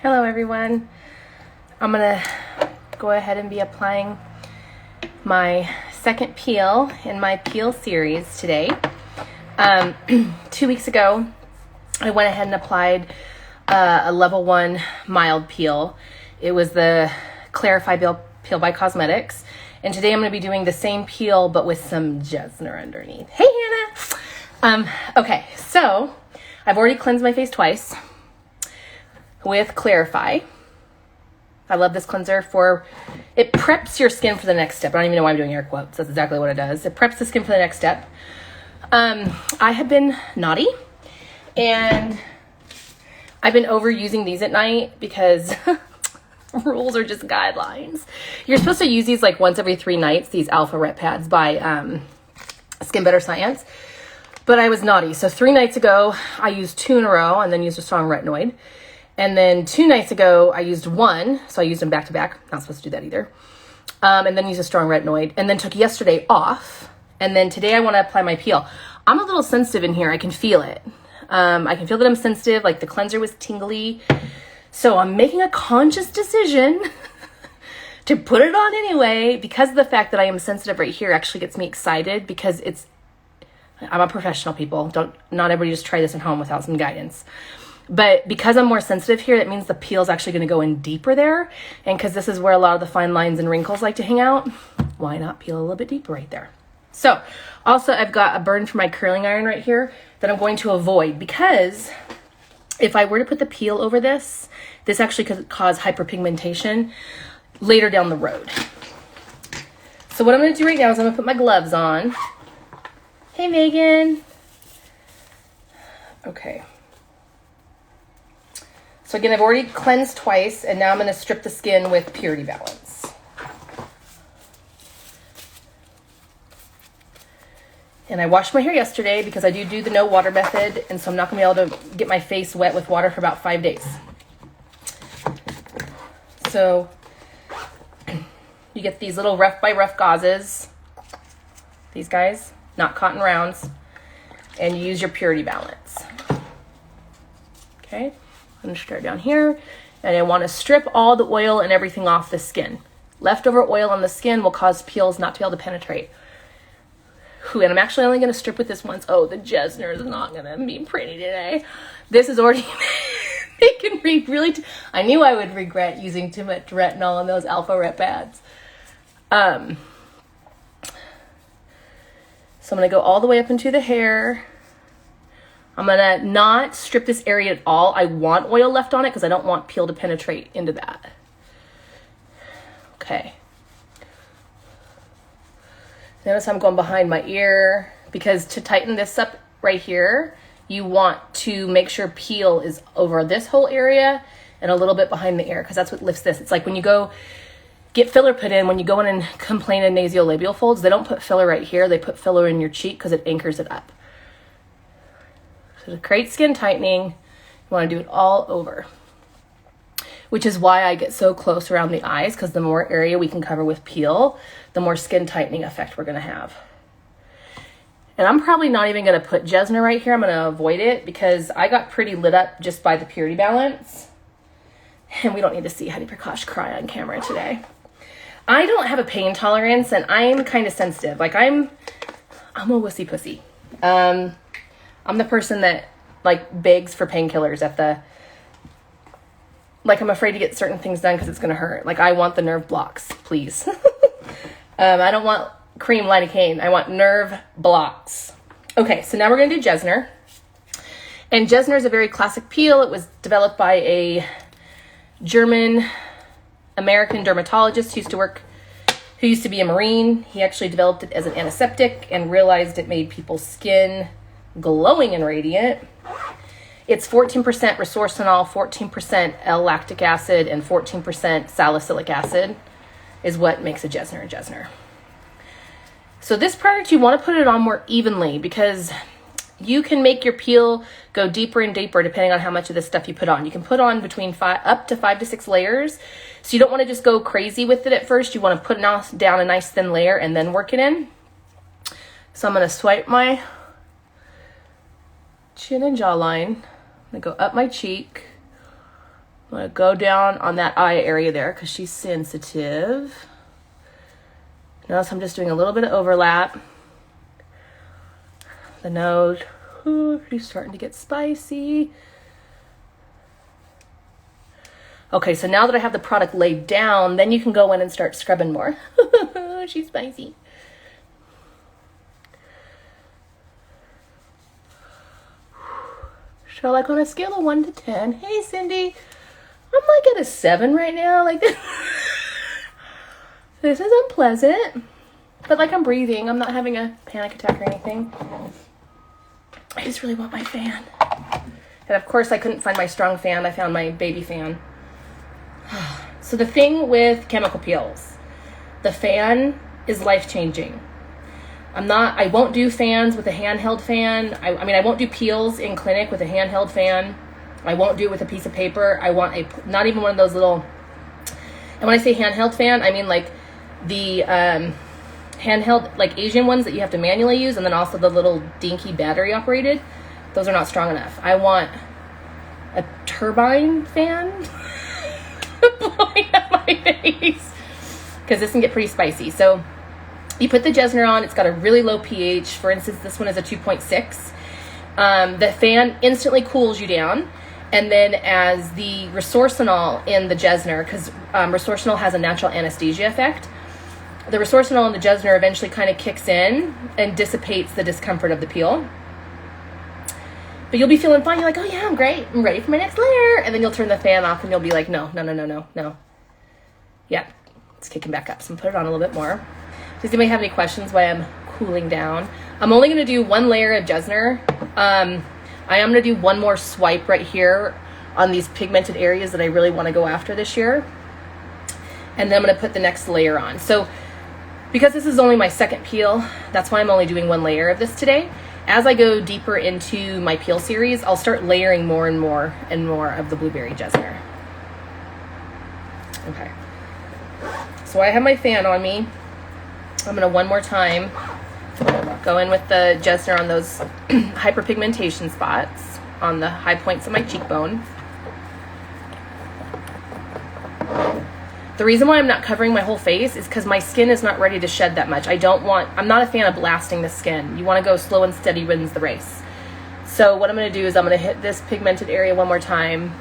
Hello everyone. I'm gonna go ahead and be applying my second peel in my peel series today. 2 weeks ago, I went ahead and applied a level 1 mild peel. It was the Clarify Peel by Cosmetics. And today I'm gonna be doing the same peel, but with some Jessner underneath. Hey Hannah! Okay, so I've already cleansed my face twice with Clarify. I love this cleanser it preps your skin for the next step. I don't even know why I'm doing air quotes. That's exactly what it does. It preps the skin for the next step. I have been naughty and I've been overusing these at night because rules are just guidelines. You're supposed to use these like once every 3 nights, these alpha ret pads by Skin Better Science. But I was naughty. So 3 nights ago, I used 2 in a row and then used a strong retinoid. And then 2 nights ago, I used 1. So I used them back to back. Not supposed to do that either. And then used a strong retinoid. And then took yesterday off. And then today I want to apply my peel. I'm a little sensitive in here. I can feel it. I can feel that I'm sensitive. Like the cleanser was tingly. So I'm making a conscious decision to put it on anyway. Because of the fact that I am sensitive right here actually gets me excited. Because I'm a professional, people. Not everybody just try this at home without some guidance. But because I'm more sensitive here, that means the peel is actually going to go in deeper there. And because this is where a lot of the fine lines and wrinkles like to hang out, why not peel a little bit deeper right there? So also I've got a burn from my curling iron right here that I'm going to avoid, because if I were to put the peel over this actually could cause hyperpigmentation later down the road. So what I'm going to do right now is I'm going to put my gloves on. Hey, Megan. Okay. So again, I've already cleansed twice, and now I'm going to strip the skin with Purity Balance. And I washed my hair yesterday because I do the no water method, and so I'm not going to be able to get my face wet with water for about 5 days. So you get these little rough by rough gauzes, these guys, not cotton rounds, and you use your Purity Balance. Okay. I'm going to start down here, and I want to strip all the oil and everything off the skin. Leftover oil on the skin will cause peels not to be able to penetrate. Whew, and I'm actually only going to strip with this once. Oh, the Jessner is not going to be pretty today. This is already making me really... I knew I would regret using too much retinol on those alpha ret pads. So I'm going to go all the way up into the hair. I'm going to not strip this area at all. I want oil left on it because I don't want peel to penetrate into that. Okay. Notice I'm going behind my ear, because to tighten this up right here, you want to make sure peel is over this whole area and a little bit behind the ear, because that's what lifts this. It's like when you go get filler put in, when you go in and complain in nasolabial folds, they don't put filler right here. They put filler in your cheek because it anchors it up. So to create skin tightening, you want to do it all over, which is why I get so close around the eyes, because the more area we can cover with peel, the more skin tightening effect we're going to have. And I'm probably not even going to put Jessner right here. I'm going to avoid it because I got pretty lit up just by the Purity Balance. And we don't need to see Hari Prakash cry on camera today. I don't have a pain tolerance, and I'm kind of sensitive. Like I'm a wussy pussy. I'm the person that like begs for painkillers I'm afraid to get certain things done because it's going to hurt. Like I want the nerve blocks, please. I don't want cream lidocaine. I want nerve blocks. Okay, so now we're going to do Jessner. And Jessner is a very classic peel. It was developed by a German-American dermatologist who used to be a Marine. He actually developed it as an antiseptic and realized it made people's skin glowing and radiant. It's 14% resorcinol, 14% L-lactic acid, and 14% salicylic acid is what makes a Jessner a Jessner. So this product, you want to put it on more evenly, because you can make your peel go deeper and deeper depending on how much of this stuff you put on. You can put on up to 5 to 6 layers. So you don't want to just go crazy with it at first. You want to put down a nice thin layer and then work it in. So I'm going to swipe my chin and jawline. I'm going to go up my cheek, I'm going to go down on that eye area there because she's sensitive. Notice I'm just doing a little bit of overlap. The nose, ooh, she's starting to get spicy. Okay, so now that I have the product laid down, then you can go in and start scrubbing more. She's spicy. So like on a scale of 1 to 10, hey Cindy, I'm like at a 7 right now. Like this is unpleasant, but like I'm breathing. I'm not having a panic attack or anything. I just really want my fan. And of course I couldn't find my strong fan. I found my baby fan. So the thing with chemical peels, the fan is life-changing. I won't do fans with a handheld fan. I mean, I won't do peels in clinic with a handheld fan. I won't do it with a piece of paper. I want not even one of those little, and when I say handheld fan, I mean like the handheld, like Asian ones that you have to manually use, and then also the little dinky battery operated. Those are not strong enough. I want a turbine fan blowing at my face because this can get pretty spicy. So you put the Jessner on. It's got a really low pH. For instance, this one is a 2.6. The fan instantly cools you down. And then as the resorcinol in the Jessner, because resorcinol has a natural anesthesia effect, the resorcinol in the Jessner eventually kind of kicks in and dissipates the discomfort of the peel. But you'll be feeling fine. You're like, oh yeah, I'm great. I'm ready for my next layer. And then you'll turn the fan off and you'll be like, no. Yeah, it's kicking back up. So I'm going to put it on a little bit more. Does anybody have any questions why I'm cooling down? I'm only going to do 1 layer of Jessner. I am going to do one more swipe right here on these pigmented areas that I really want to go after this year. And then I'm going to put the next layer on. So because this is only my second peel, that's why I'm only doing 1 layer of this today. As I go deeper into my peel series, I'll start layering more and more and more of the blueberry Jessner. Okay. So I have my fan on me. I'm going to one more time go in with the Jessner on those hyperpigmentation spots on the high points of my cheekbone. The reason why I'm not covering my whole face is because my skin is not ready to shed that much. I'm not a fan of blasting the skin. You want to go slow and steady wins the race. So what I'm going to do is I'm going to hit this pigmented area one more time.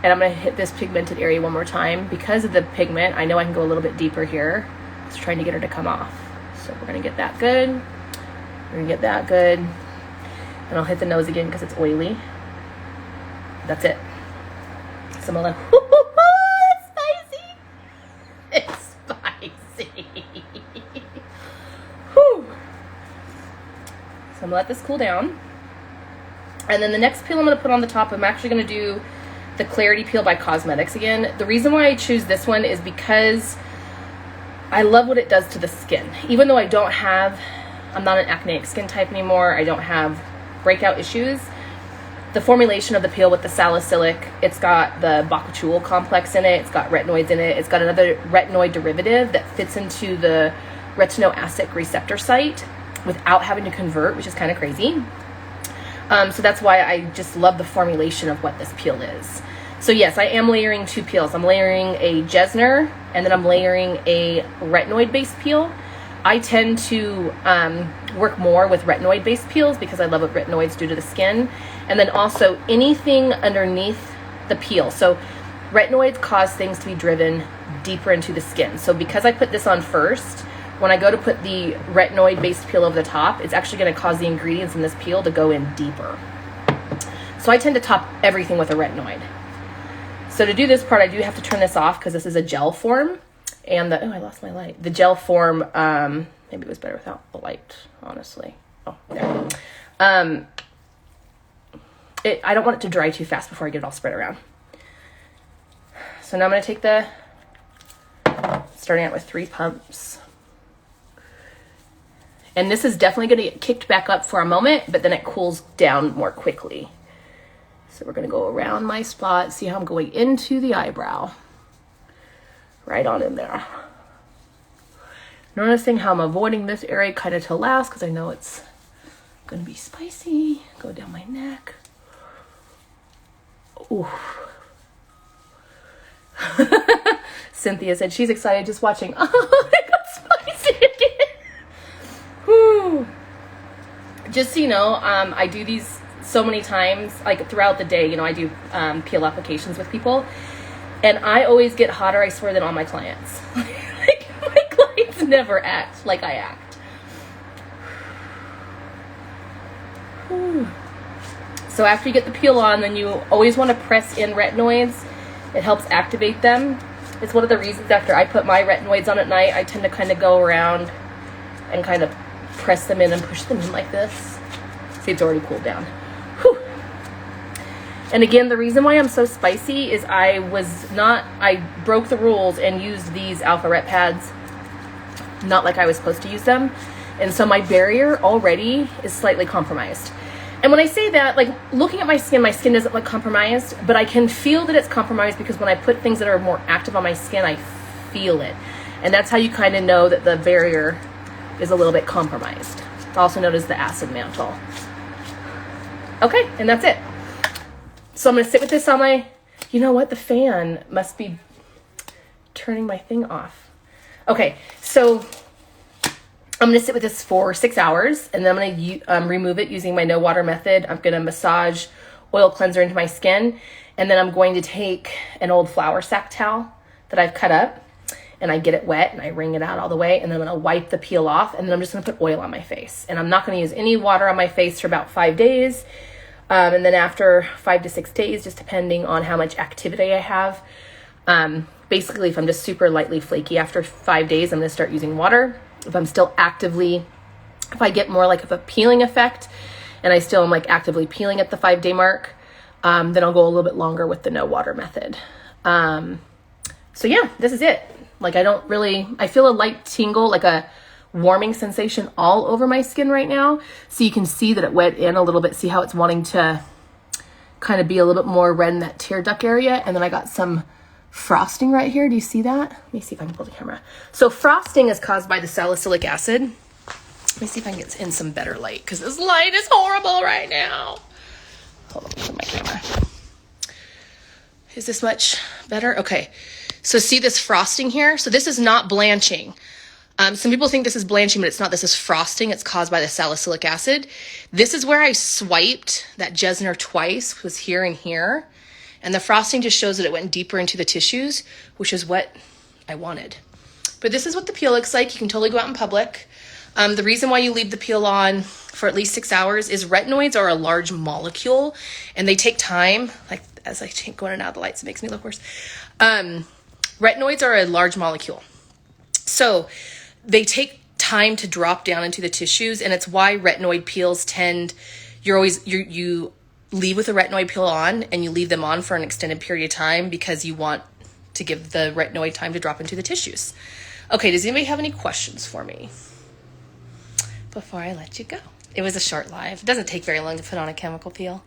And I'm going to hit this pigmented area one more time. Because of the pigment, I know I can go a little bit deeper here. Just trying to get her to come off. So we're going to get that good. We're going to get that good. And I'll hit the nose again because it's oily. That's it. So I'm going to it's spicy. Whew. So I'm going to let this cool down. And then the next peel I'm going to put on the top, I'm actually going to do the Clarity Peel by Cosmetics again. The reason why I choose this one is because I love what it does to the skin. Even though I'm not an acneic skin type anymore, I don't have breakout issues, the formulation of the peel with the salicylic, it's got the bakuchiol complex in it, it's got retinoids in it, it's got another retinoid derivative that fits into the retinoacid receptor site without having to convert, which is kind of crazy. So that's why I just love the formulation of what this peel is. So yes, I am layering 2 peels. I'm layering a Jessner and then I'm layering a retinoid-based peel. I tend to work more with retinoid-based peels because I love what retinoids do to the skin. And then also anything underneath the peel. So retinoids cause things to be driven deeper into the skin. So because I put this on first, when I go to put the retinoid-based peel over the top, it's actually going to cause the ingredients in this peel to go in deeper. So I tend to top everything with a retinoid. So to do this part, I do have to turn this off because this is a gel form. And I lost my light. The gel form, maybe it was better without the light, honestly. Oh, there. I don't want it to dry too fast before I get it all spread around. So now I'm going to take starting out with 3 pumps. And this is definitely going to get kicked back up for a moment, but then it cools down more quickly. So we're going to go around my spot, see how I'm going into the eyebrow. Right on in there. Noticing how I'm avoiding this area kind of to last because I know it's going to be spicy. Go down my neck. Ooh. Cynthia said she's excited just watching. Oh, it got spicy again. Whew. Just so you know, I do these so many times, like throughout the day. You know, I do peel applications with people, and I always get hotter, I swear, than all my clients. Like, my clients never act like I act. Whew. So after you get the peel on, then you always want to press in retinoids. It helps activate them. It's one of the reasons after I put my retinoids on at night, I tend to kind of go around and kind of press them in and push them in like this. See, it's already cooled down. Whew. And again, the reason why I'm so spicy is I broke the rules and used these alpha ret pads not like I was supposed to use them. And so my barrier already is slightly compromised. And when I say that, like, looking at my skin doesn't look compromised, but I can feel that it's compromised because when I put things that are more active on my skin, I feel it. And that's how you kind of know that the barrier is a little bit compromised, also known as the acid mantle. Okay, and that's it. So I'm going to sit with this on my, you know what, the fan must be turning my thing off. Okay, so I'm going to sit with this for 6 hours, and then I'm going to remove it using my no water method. I'm going to massage oil cleanser into my skin, and then I'm going to take an old flour sack towel that I've cut up, and I get it wet, and I wring it out all the way, and then I'm going to wipe the peel off, and then I'm just going to put oil on my face. And I'm not going to use any water on my face for about 5 days, and then after 5 to 6 days, just depending on how much activity I have, basically if I'm just super lightly flaky after 5 days, I'm going to start using water. If I'm still if I get more like of a peeling effect and I still am like actively peeling at the 5 day mark, then I'll go a little bit longer with the no water method. So yeah, this is it. Like I feel a light tingle, like a warming sensation all over my skin right now. So you can see that it went in a little bit. See how it's wanting to kind of be a little bit more red in that tear duct area. And then I got some frosting right here. Do you see that? Let me see if I can pull the camera. So frosting is caused by the salicylic acid. Let me see if I can get in some better light because this light is horrible right now. Hold on, put my camera. Is this much better? Okay. So see this frosting here? So this is not blanching. Some people think this is blanching, but it's not. This is frosting. It's caused by the salicylic acid. This is where I swiped that Jessner twice, was here and here. And the frosting just shows that it went deeper into the tissues, which is what I wanted. But this is what the peel looks like. You can totally go out in public. The reason why you leave the peel on for at least 6 hours is retinoids are a large molecule and they take time. Like as I keep going in and out of the lights, it makes me look worse. Retinoids are a large molecule. So they take time to drop down into the tissues, and it's why retinoid peels you leave with a retinoid peel on and you leave them on for an extended period of time because you want to give the retinoid time to drop into the tissues. Okay, does anybody have any questions for me before I let you go? It was a short live. It doesn't take very long to put on a chemical peel.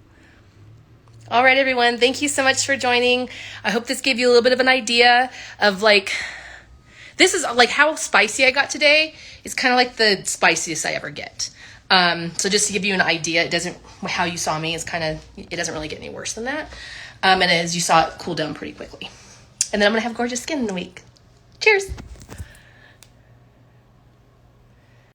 All right, everyone. Thank you so much for joining. I hope this gave you a little bit of an idea of this is like how spicy I got today is kind of like the spiciest I ever get. So just to give you an idea, how you saw me is it doesn't really get any worse than that. And as you saw, it cooled down pretty quickly. And then I'm going to have gorgeous skin in a week. Cheers.